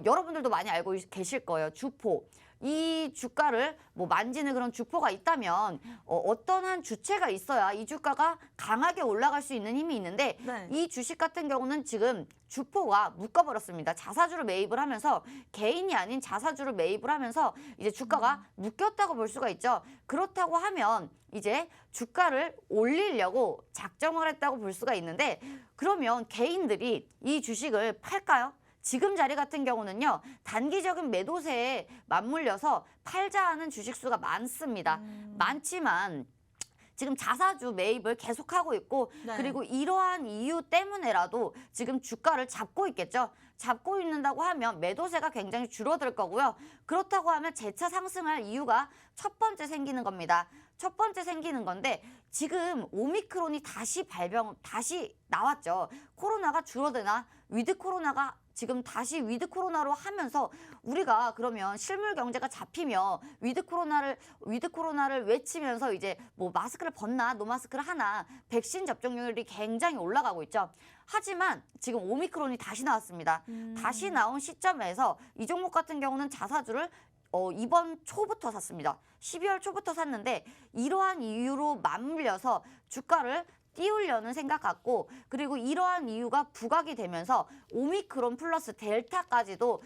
여러분들도 많이 알고 계실 거예요. 주포. 이 주가를 뭐 만지는 그런 주포가 있다면 어떤 한 주체가 있어야 이 주가가 강하게 올라갈 수 있는 힘이 있는데 네. 이 주식 같은 경우는 지금 주포가 묶어버렸습니다. 자사주를 매입을 하면서 개인이 아닌 자사주를 매입을 하면서 이제 주가가 묶였다고 볼 수가 있죠. 그렇다고 하면 이제 주가를 올리려고 작정을 했다고 볼 수가 있는데 그러면 개인들이 이 주식을 팔까요? 지금 자리 같은 경우는요. 단기적인 매도세에 맞물려서 팔자 하는 주식수가 많습니다. 많지만 지금 자사주 매입을 계속하고 있고 네. 그리고 이러한 이유 때문에라도 지금 주가를 잡고 있겠죠. 잡고 있는다고 하면 매도세가 굉장히 줄어들 거고요. 그렇다고 하면 재차 상승할 이유가 첫 번째 생기는 겁니다. 첫 번째 생기는 건데 지금 오미크론이 다시 나왔죠. 코로나가 줄어드나 위드 코로나가 지금 다시 위드 코로나로 하면서 우리가 그러면 실물 경제가 잡히며 위드 코로나를 외치면서 이제 뭐 마스크를 벗나 노마스크를 하나 백신 접종률이 굉장히 올라가고 있죠. 하지만 지금 오미크론이 다시 나왔습니다. 다시 나온 시점에서 이 종목 같은 경우는 자사주를 이번 초부터 샀습니다. 12월 초부터 샀는데 이러한 이유로 맞물려서 주가를 띄우려는 생각 같고 그리고 이러한 이유가 부각이 되면서 오미크론 플러스 델타까지도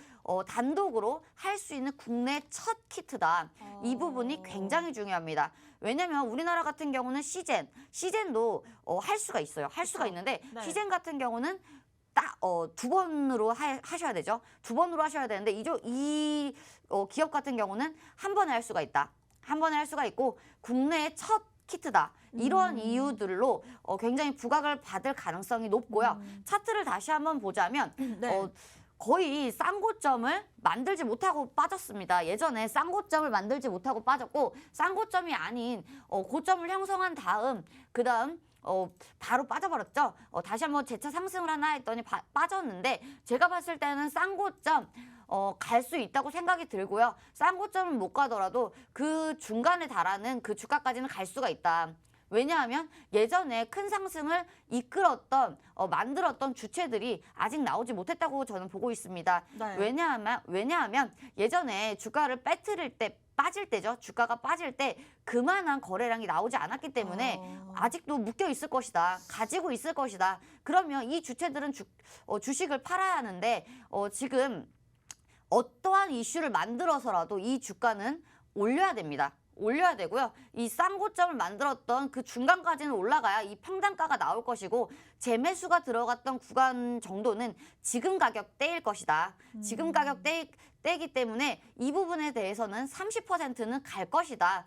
단독으로 할 수 있는 국내 첫 키트다. 이 부분이 굉장히 중요합니다. 왜냐하면 우리나라 같은 경우는 시젠도 할 수가 있어요. 할 수가 있는데 네. 시젠 같은 경우는 두 번으로 하셔야 되죠. 두 번으로 하셔야 되는데 이 기업 같은 경우는 한 번에 할 수가 있다. 한 번에 할 수가 있고 국내의 첫 키트다. 이러한 이유들로 굉장히 부각을 받을 가능성이 높고요. 차트를 다시 한번 보자면 네. 거의 쌍고점을 만들지 못하고 빠졌습니다. 예전에 쌍고점을 만들지 못하고 빠졌고 쌍고점이 아닌 고점을 형성한 다음 그다음 바로 빠져버렸죠. 다시 한번 재차 상승을 하나 했더니 빠졌는데 제가 봤을 때는 쌍고점 갈 수 있다고 생각이 들고요. 쌍고점은 못 가더라도 그 중간에 달하는 그 주가까지는 갈 수가 있다. 왜냐하면 예전에 큰 상승을 이끌었던 만들었던 주체들이 아직 나오지 못했다고 저는 보고 있습니다. 네. 왜냐하면 예전에 주가를 빠뜨릴 때 빠질 때죠. 주가가 빠질 때 그만한 거래량이 나오지 않았기 때문에 아직도 묶여 있을 것이다. 가지고 있을 것이다. 그러면 이 주체들은 주식을 팔아야 하는데 지금 어떠한 이슈를 만들어서라도 이 주가는 올려야 됩니다. 올려야 되고요. 이 쌍고점을 만들었던 그 중간까지는 올라가야 이 평단가가 나올 것이고 재매수가 들어갔던 구간 정도는 지금 가격대일 것이다. 지금 가격대이기 때문에 이 부분에 대해서는 30%는 갈 것이다.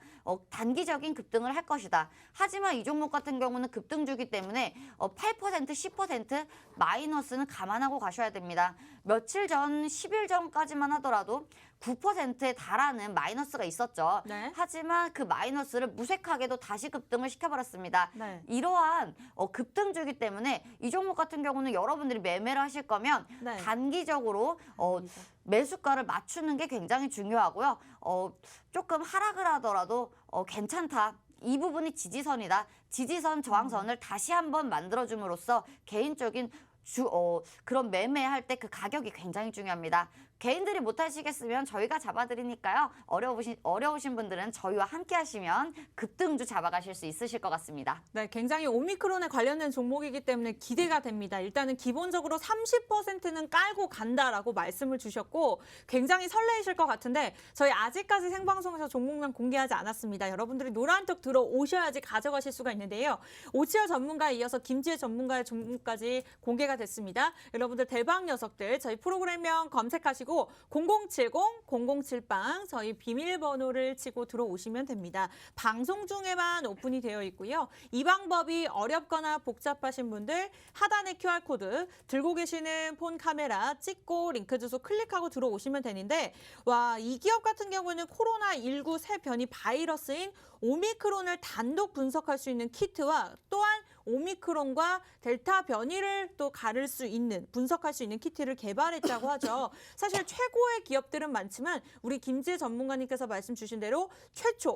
단기적인 급등을 할 것이다. 하지만 이 종목 같은 경우는 급등주기 때문에 8%, 10% 마이너스는 감안하고 가셔야 됩니다. 며칠 전, 10일 전까지만 하더라도 9%에 달하는 마이너스가 있었죠. 네. 하지만 그 마이너스를 무색하게도 다시 급등을 시켜버렸습니다. 네. 이러한 급등주기 때문에 이 종목 같은 경우는 여러분들이 매매를 하실 거면 네. 단기적으로 매수가를 맞추는 게 굉장히 중요하고요. 조금 하락을 하더라도 괜찮다. 이 부분이 지지선이다. 지지선 저항선을 다시 한번 만들어줌으로써 개인적인 그런 매매할 때 그 가격이 굉장히 중요합니다. 개인들이 못 하시겠으면 저희가 잡아드리니까요. 어려우신 분들은 저희와 함께 하시면 급등주 잡아가실 수 있으실 것 같습니다. 네, 굉장히 오미크론에 관련된 종목이기 때문에 기대가 됩니다. 일단은 기본적으로 30%는 깔고 간다라고 말씀을 주셨고 굉장히 설레이실 것 같은데 저희 아직까지 생방송에서 종목명 공개하지 않았습니다. 여러분들이 노란톡 들어오셔야지 가져가실 수가 있는데요. 오치열 전문가에 이어서 김지혜 전문가의 종목까지 공개가 됐습니다. 여러분들 대박 녀석들 저희 프로그램명 검색하시고 0070, 007빵 저희 비밀번호를 치고 들어오시면 됩니다. 방송 중에만 오픈이 되어 있고요. 이 방법이 어렵거나 복잡하신 분들 하단에 QR코드 들고 계시는 폰 카메라 찍고 링크 주소 클릭하고 들어오시면 되는데 이 기업 같은 경우는 코로나19 새 변이 바이러스인 오미크론을 단독 분석할 수 있는 키트와 또한 오미크론과 델타 변이를 또 가릴 수 있는 분석할 수 있는 키트를 개발했다고 하죠. 사실 최고의 기업들은 많지만 우리 김지혜 전문가님께서 말씀 주신 대로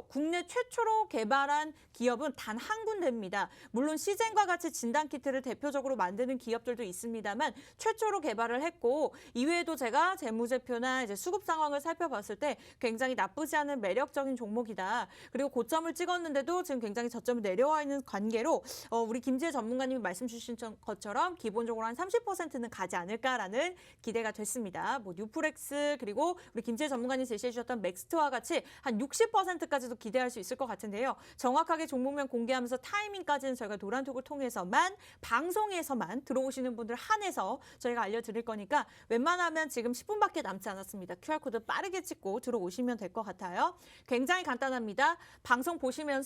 국내 최초로 개발한 기업은 단 한 군데입니다. 물론 시젠과 같이 진단 키트를 대표적으로 만드는 기업들도 있습니다만 최초로 개발을 했고 이외에도 제가 재무제표나 이제 수급 상황을 살펴봤을 때 굉장히 나쁘지 않은 매력적인 종목이다. 그리고 고점을 찍었는데도 지금 굉장히 저점이 내려와 있는 관계로 우리 김지혜 전문가님이 말씀 주신 것처럼 기본적으로 한 30%는 가지 않을까라는 기대가 됐습니다. 뉴프렉스 그리고 우리 김지혜 전문가님 제시해 주셨던 맥스트와 같이 한 60%까지도 기대할 수 있을 것 같은데요. 정확하게 종목명 공개하면서 타이밍까지는 저희가 노란톡을 통해서만 방송에서만 들어오시는 분들 한해서 저희가 알려드릴 거니까 웬만하면 지금 10분밖에 남지 않았습니다. QR코드 빠르게 찍고 들어오시면 될 것 같아요. 굉장히 간단합니다. 방송 보시면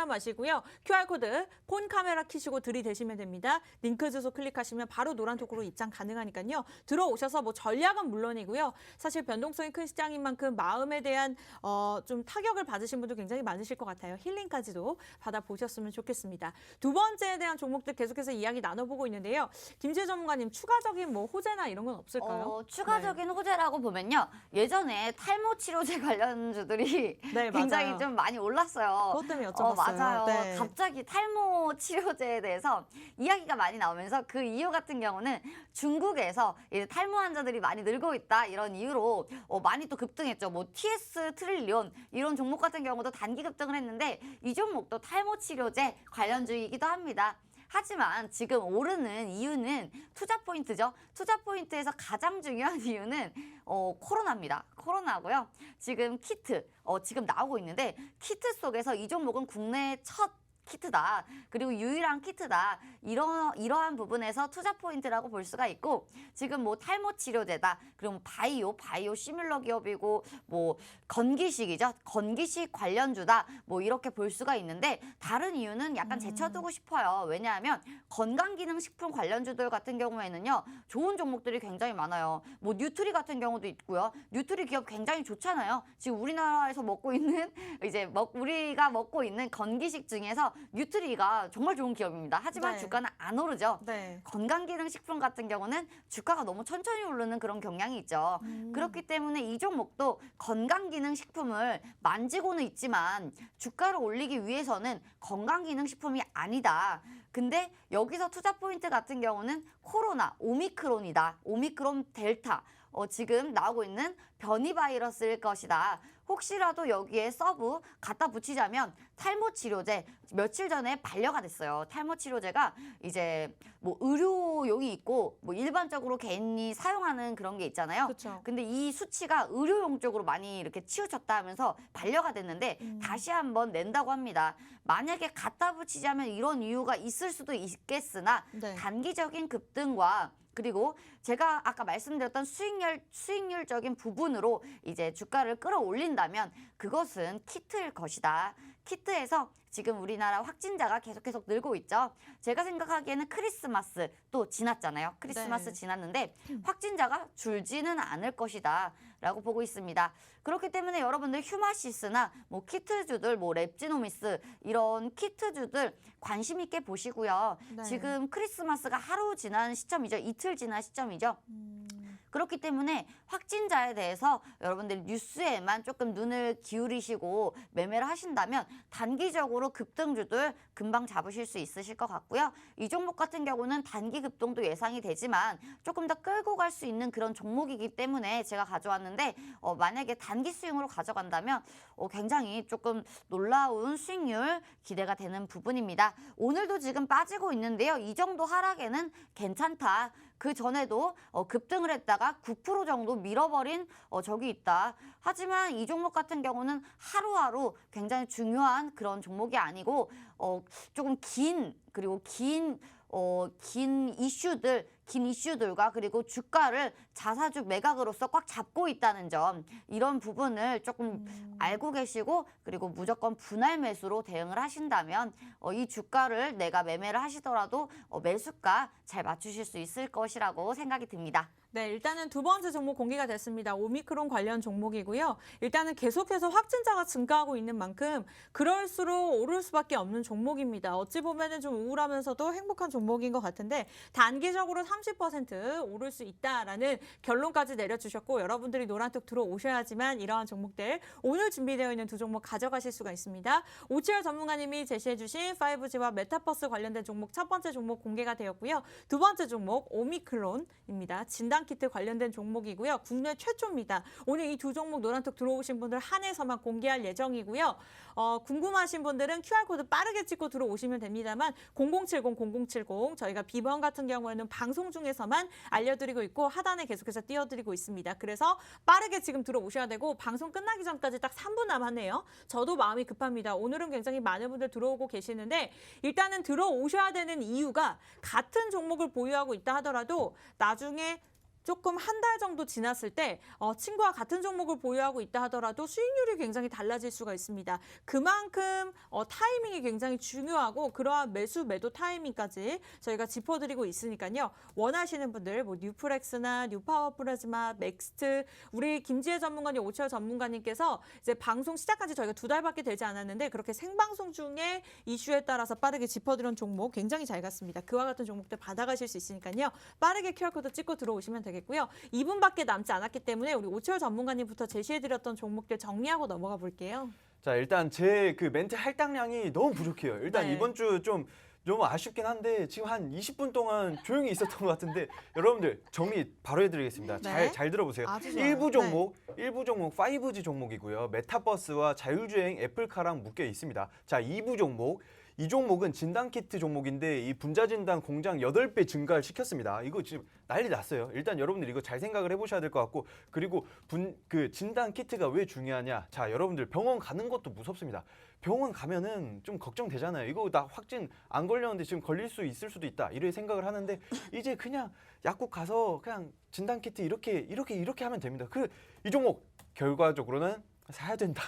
마시고요. QR코드 폰 카메라 키시고 들이대시면 됩니다. 링크 주소 클릭하시면 바로 노란톡으로 입장 가능하니까요. 들어오셔서 전략은 물론이고요. 사실 변동성이 큰 시장인 만큼 마음에 대한 좀 타격을 받으신 분도 굉장히 많으실 것 같아요. 힐링까지도 받아보셨으면 좋겠습니다. 두 번째에 대한 종목들 계속해서 이야기 나눠보고 있는데요. 김지혜 전문가님 추가적인 호재나 이런 건 없을까요? 추가적인 호재라고 보면요. 예전에 탈모 치료제 관련주들이 네, 굉장히 맞아요. 좀 많이 올랐어요. 그것 때문에 여쭤봤어요. 맞아요. 네. 갑자기 탈모 치료제에 대해서 이야기가 많이 나오면서 그 이유 같은 경우는 중국에서 이제 탈모 환자들이 많이 늘고 있다 이런 이유로 많이 또 급등했죠. TS 트릴리온 이런 종목 같은 경우도 단기 급등을 했는데 이 종목도 탈모 치료제 관련주이기도 합니다. 하지만 지금 오르는 이유는 투자 포인트죠. 투자 포인트에서 가장 중요한 이유는 코로나입니다. 코로나고요. 지금 키트 지금 나오고 있는데 키트 속에서 이 종목은 국내 첫 키트다. 그리고 유일한 키트다. 이러한 부분에서 투자 포인트라고 볼 수가 있고 지금 뭐 탈모 치료제다. 그리고 뭐 바이오 시뮬러 기업이고 뭐 건기식이죠. 건기식 관련주다. 뭐 이렇게 볼 수가 있는데 다른 이유는 약간 제쳐두고 싶어요. 왜냐하면 건강기능식품 관련주들 같은 경우에는요. 좋은 종목들이 굉장히 많아요. 뭐 뉴트리 같은 경우도 있고요. 뉴트리 기업 굉장히 좋잖아요. 지금 우리나라에서 먹고 있는 우리가 먹고 있는 건기식 중에서 뉴트리가 정말 좋은 기업입니다. 하지만 네. 주가는 안 오르죠. 네. 건강기능식품 같은 경우는 주가가 너무 천천히 오르는 그런 경향이 있죠. 그렇기 때문에 이 종목도 건강기능식품을 만지고는 있지만 주가를 올리기 위해서는 건강기능식품이 아니다. 근데 여기서 투자 포인트 같은 경우는 코로나, 오미크론이다. 오미크론 델타. 지금 나오고 있는 변이 바이러스일 것이다. 혹시라도 여기에 서브 갖다 붙이자면 탈모 치료제 며칠 전에 반려가 됐어요. 탈모 치료제가 이제 뭐 의료용이 있고 뭐 일반적으로 개인이 사용하는 그런 게 있잖아요. 그렇죠. 근데 이 수치가 의료용 쪽으로 많이 이렇게 치우쳤다 하면서 반려가 됐는데 다시 한번 낸다고 합니다. 만약에 갖다 붙이자면 이런 이유가 있을 수도 있겠으나 네. 단기적인 급등과 그리고 제가 아까 말씀드렸던 수익률적인 부분으로 이제 주가를 끌어올린다면 그것은 키트일 것이다. 키트에서 지금 우리나라 확진자가 계속 늘고 있죠. 제가 생각하기에는 크리스마스 또 지났잖아요. 크리스마스 네. 지났는데 확진자가 줄지는 않을 것이다 라고 보고 있습니다. 그렇기 때문에 여러분들 휴마시스나 뭐 키트주들, 뭐 랩지노미스 이런 키트주들 관심 있게 보시고요. 네. 지금 크리스마스가 하루 지난 시점이죠. 이틀 지난 시점이죠. 그렇기 때문에 확진자에 대해서 여러분들이 뉴스에만 조금 눈을 기울이시고 매매를 하신다면 단기적으로 급등주들 금방 잡으실 수 있으실 것 같고요. 이 종목 같은 경우는 단기 급등도 예상이 되지만 조금 더 끌고 갈 수 있는 그런 종목이기 때문에 제가 가져왔는데 만약에 단기 수익으로 가져간다면 굉장히 조금 놀라운 수익률 기대가 되는 부분입니다. 오늘도 지금 빠지고 있는데요. 이 정도 하락에는 괜찮다. 그 전에도 급등을 했다가 9% 정도 밀어버린 적이 있다. 하지만 이 종목 같은 경우는 하루하루 굉장히 중요한 그런 종목이 아니고 조금 긴 이슈들과 그리고 주가를 자사주 매각으로서 꽉 잡고 있다는 점 이런 부분을 조금 알고 계시고 그리고 무조건 분할 매수로 대응을 하신다면 이 주가를 내가 매매를 하시더라도 매수가 잘 맞추실 수 있을 것이라고 생각이 듭니다. 네, 일단은 두 번째 종목 공개가 됐습니다. 오미크론 관련 종목이고요. 일단은 계속해서 확진자가 증가하고 있는 만큼 그럴수록 오를 수밖에 없는 종목입니다. 어찌 보면은 좀 우울하면서도 행복한 종목인 것 같은데 단기적으로 30% 오를 수 있다라는 결론까지 내려주셨고 여러분들이 노란톡 들어오셔야지만 이러한 종목들 오늘 준비되어 있는 두 종목 가져가실 수가 있습니다. 오치열 전문가님이 제시해주신 5G와 메타버스 관련된 종목 첫 번째 종목 공개가 되었고요. 두 번째 종목 오미크론입니다. 진단키트 관련된 종목이고요. 국내 최초입니다. 오늘 이 두 종목 노란톡 들어오신 분들 한해서만 공개할 예정이고요. 궁금하신 분들은 QR코드 빠르게 찍고 들어오시면 됩니다만 0070 저희가 비번 같은 경우에는 방송 중에서만 알려드리고 있고 하단에 계속해서 띄워드리고 있습니다. 그래서 빠르게 지금 들어오셔야 되고 방송 끝나기 전까지 딱 3분 남았네요. 저도 마음이 급합니다. 오늘은 굉장히 많은 분들 들어오고 계시는데 일단은 들어오셔야 되는 이유가 같은 종목을 보유하고 있다 하더라도 나중에 조금 한 달 정도 지났을 때 친구와 같은 종목을 보유하고 있다 하더라도 수익률이 굉장히 달라질 수가 있습니다. 그만큼 타이밍이 굉장히 중요하고 그러한 매도 타이밍까지 저희가 짚어드리고 있으니까요. 원하시는 분들 뭐 뉴프렉스나 뉴파워플라즈마, 넥스트 우리 김지혜 전문가님, 오철 전문가님께서 이제 방송 시작한 지 저희가 2달밖에 되지 않았는데 그렇게 생방송 중에 이슈에 따라서 빠르게 짚어드린 종목 굉장히 잘 갔습니다. 그와 같은 종목들 받아가실 수 있으니까요. 빠르게 QR코드 찍고 들어오시면 되겠습니다. 2분밖에 남지 않았기 때문에 우리 오철 전문가님부터 제시해드렸던 종목들 정리하고 넘어가 볼게요. 자, 일단 제 그 멘트 할당량이 너무 부족해요. 일단 네. 이번 주 좀 너무 아쉽긴 한데 지금 한 20분 동안 조용히 있었던 것 같은데 여러분들 정리 바로 해드리겠습니다. 네. 잘 들어보세요. 아주 좋아요. 일부 종목 5G 종목이고요. 메타버스와 자율주행 애플카랑 묶여 있습니다. 자, 2부 종목 이 종목은 진단키트 종목인데 이 분자진단 공장 8배 증가를 시켰습니다. 이거 지금 난리 났어요. 일단 여러분들 이거 잘 생각을 해보셔야 될 것 같고, 그리고 그 진단키트가 왜 중요하냐. 자, 여러분들 병원 가는 것도 무섭습니다. 병원 가면은 좀 걱정되잖아요. 이거 나 확진 안 걸렸는데 지금 걸릴 수 있을 수도 있다. 이렇게 생각을 하는데 이제 그냥 약국 가서 그냥 진단키트 이렇게 하면 됩니다. 이 종목 결과적으로는 사야 된다.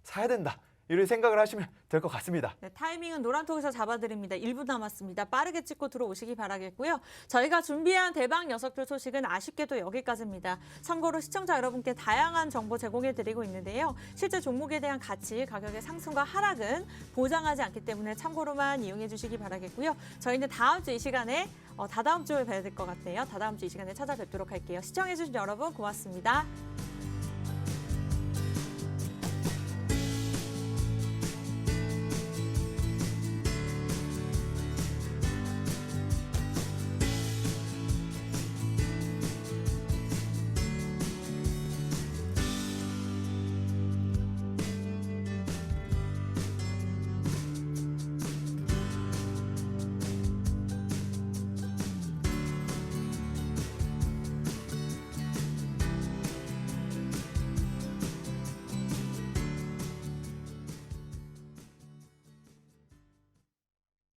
사야 된다. 이런 생각을 하시면 될 것 같습니다. 네, 타이밍은 노란톡에서 잡아드립니다. 1분 남았습니다. 빠르게 찍고 들어오시기 바라겠고요. 저희가 준비한 대박 녀석들 소식은 아쉽게도 여기까지입니다. 참고로 시청자 여러분께 다양한 정보 제공해드리고 있는데요. 실제 종목에 대한 가치, 가격의 상승과 하락은 보장하지 않기 때문에 참고로만 이용해 주시기 바라겠고요. 저희는 다음 주 이 시간에 다다음 주에 뵈야 될 것 같네요. 다다음 주 이 시간에 찾아뵙도록 할게요. 시청해 주신 여러분 고맙습니다.